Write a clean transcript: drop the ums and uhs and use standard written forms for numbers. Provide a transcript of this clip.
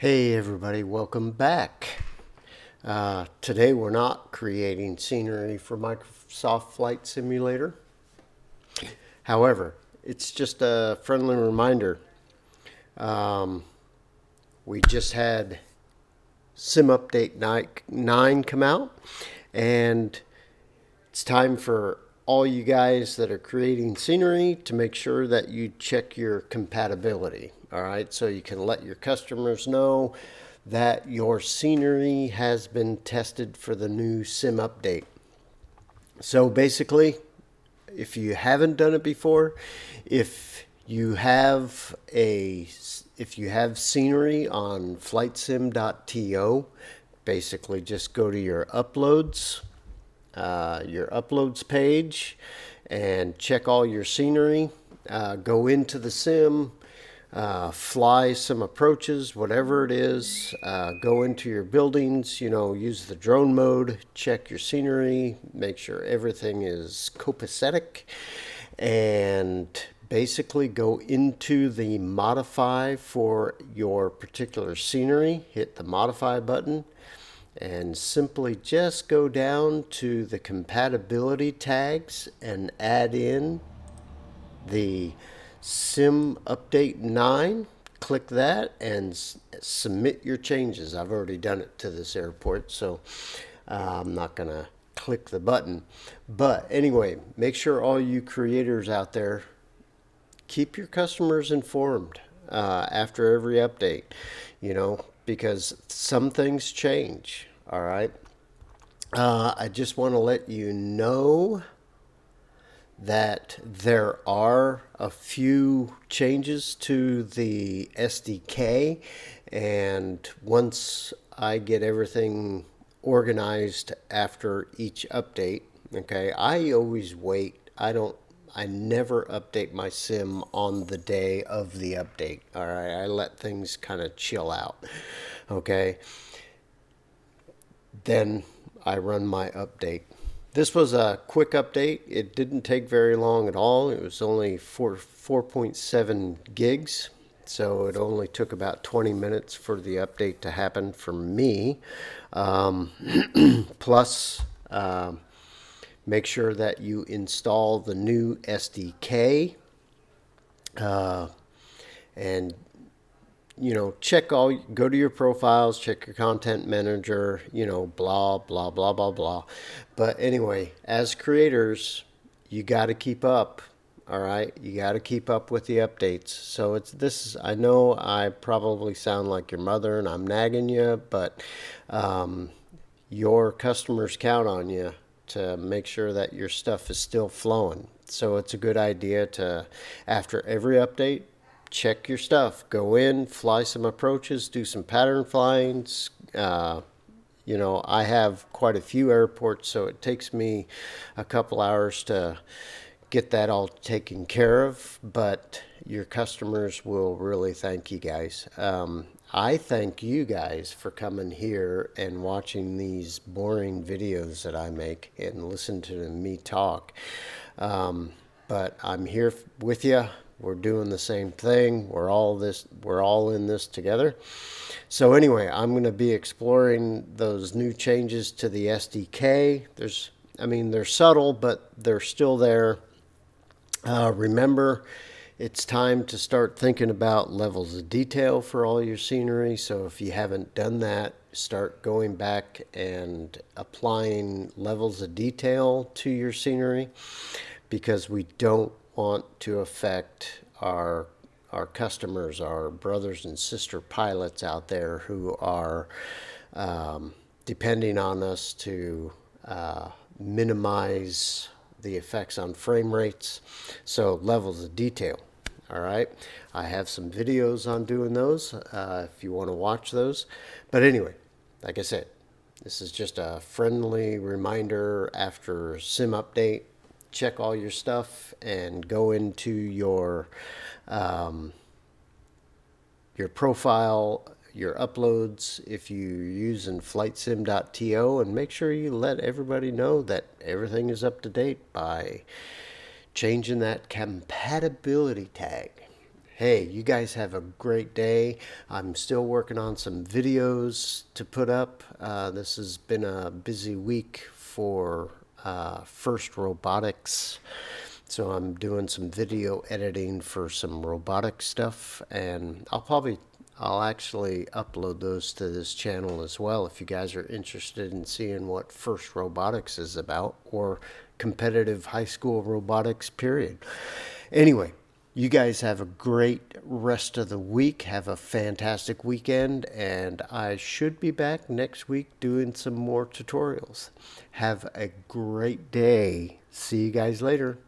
Hey everybody, welcome back. Today we're not creating scenery for Microsoft Flight Simulator. However, it's just a friendly reminder. We just had Sim Update 9 come out, and it's time for all you guys that are creating scenery to make sure that you check your compatibility. All right, so you can let your customers know that your scenery has been tested for the new Sim update. So basically, if you haven't done it before, if you have scenery on Flightsim.to, basically just go to your uploads page and check all your scenery. Go into the sim, fly some approaches, whatever it is. Go into your buildings, use the drone mode, check your scenery, make sure everything is copacetic, and basically go into the modify for your particular scenery, hit the modify button, and simply just go down to the compatibility tags and add in the Sim Update 9. Click that and submit your changes. I've already done it to this airport, so I'm not going to click the button. But anyway, make sure all you creators out there keep your customers informed after every update, because some things change. All right. I just want to let you know that there are a few changes to the SDK, and once I get everything organized after each update, okay, I always wait. I never update my sim on the day of the update. All right, I let things kind of chill out. Okay, then I run my update. This was a quick update. It didn't take very long at all. It was only 4.7 gigs, so it only took about 20 minutes for the update to happen for me. Plus, make sure that you install the new SDK, and go to your profiles, check your content manager, blah, blah, blah, blah, blah. But anyway, as creators, you got to keep up. All right. You got to keep up with the updates. So I know I probably sound like your mother and I'm nagging you, but your customers count on you to make sure that your stuff is still flowing. So it's a good idea to, after every update, check your stuff. Go in, fly some approaches, do some pattern flyings. I have quite a few airports, so it takes me a couple hours to get that all taken care of, but your customers will really thank you guys. I thank you guys for coming here and watching these boring videos that I make and listen to me talk. But I'm here with you. We're doing the same thing. We're all in this together. So anyway, I'm going to be exploring those new changes to the SDK. They're subtle, but they're still there. Remember, it's time to start thinking about levels of detail for all your scenery. So if you haven't done that, start going back and applying levels of detail to your scenery, because we don't want to affect our customers, our brothers and sister pilots out there who are depending on us to minimize the effects on frame rates. So levels of detail. All right, I have some videos on doing those if you want to watch those. But anyway, like I said, this is just a friendly reminder after Sim Update. Check all your stuff and go into your profile, your uploads, if you're using Flightsim.to, and make sure you let everybody know that everything is up to date by changing that compatibility tag. Hey, you guys have a great day. I'm still working on some videos to put up. This has been a busy week for First Robotics. So I'm doing some video editing for some robotic stuff, and I'll actually upload those to this channel as well if you guys are interested in seeing what First Robotics is about, or competitive high school robotics, period. Anyway, you guys have a great rest of the week. Have a fantastic weekend, and I should be back next week doing some more tutorials. Have a great day. See you guys later.